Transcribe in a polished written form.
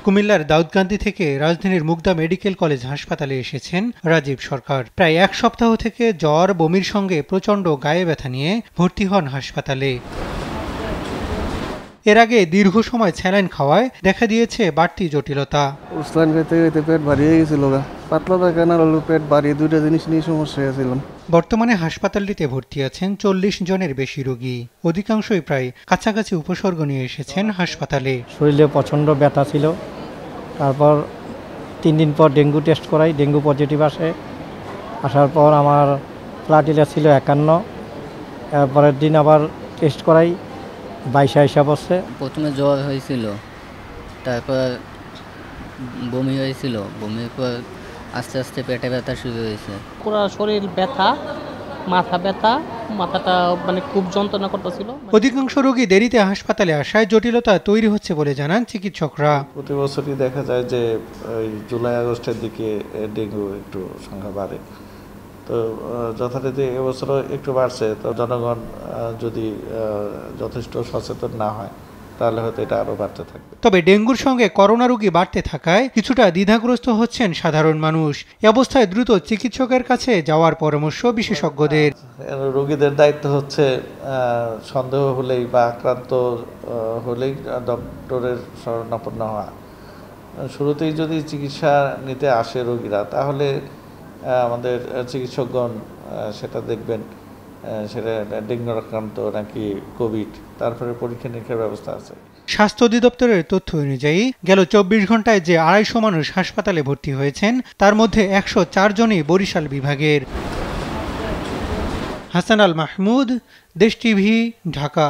কুমিল্লার দাউদকান্দি থেকে রাজধানীর মুগদা মেডিকেল কলেজ হাসপাতালে এসেছেন রাজীব সরকার। প্রায় এক সপ্তাহ থেকে জ্বর, বমির সঙ্গে প্রচণ্ড গায়ে ব্যথা নিয়ে ভর্তি হন হাসপাতালে। এর আগে দীর্ঘ সময় স্যালাইন খাওয়ায় দেখা দিয়েছে বাড়তি জটিলতা। পেট ভারী হয়ে গেছিল, পাতলা পায়খানা আর পেট ভারী, দুইটা জিনিস নিয়ে সমস্যা হয়েছিলাম। বর্তমানে হাসপাতালটিতে ভর্তি আছেন ৪০ জনের বেশি রোগী। অধিকাংশই প্রায় কাছাকাছি উপসর্গ নিয়ে এসেছেন হাসপাতালে। শরীরে প্রচণ্ড ব্যথা ছিল, তারপর ৩ দিন পর ডেঙ্গু টেস্ট করাই, ডেঙ্গু পজিটিভ আসার পর আমার প্লাটিলেস ছিল ৫১, এরপরের দিন আবার টেস্ট করাই ২২ বসছে। প্রথমে জ্বর হয়েছিল, তারপর বমি হয়েছিল, বমির পর আস্তে আস্তে পেটে ব্যথা শুরু হয়েছে। পুরো শরীর ব্যথা, মাথা ব্যথা, মাথাটা খুব যন্ত্রণা করতেছিল। অধিকাংশ রোগী দেরিতে হাসপাতালে আসায় জটিলতা তৈরি হচ্ছে বলে জানান চিকিৎসকরা। প্রতি বছরই দেখা যায় যে জুলাই আগস্টের দিকে ডেঙ্গু একটু সংখ্যা বাড়ে, তো যথারীতি এবছরও একটু বাড়ছে। তো জনগণ যদি যথেষ্ট সচেতন না হয় তাহলে হয়তো এটা আরো বাড়তে থাকবে। তবে ডেঙ্গুর সঙ্গে করোনা রোগী বাড়তে থাকায় কিছুটা দ্বিধাগ্রস্ত হচ্ছেন সাধারণ মানুষ। এ অবস্থায় দ্রুত চিকিৎসকের কাছে যাওয়ার পরামর্শ বিশেষজ্ঞদের। রোগীদের দায়িত্ব হচ্ছে সন্দেহ হলেই বা আক্রান্ত হলেই ডক্টরের শরণাপন্ন হওয়া। শুরুতেই যদি চিকিৎসা নিতে আসে রোগীরা, তাহলে আমাদের চিকিৎসকগণ সেটা দেখবেন সেটা ডেঙ্গু আক্রান্ত নাকি কোভিড, তারপরে পরীক্ষা নিরীক্ষার ব্যবস্থা আছে। স্বাস্থ্য অধিদপ্তরের তথ্য অনুযায়ী গেল ২৪ ঘন্টায় যে ২৫০ মানুষ হাসপাতালে ভর্তি হয়েছেন তার মধ্যে ১০৪ জনই বরিশাল বিভাগের। হাসান আল মাহমুদ, দেশ টিভি, ঢাকা।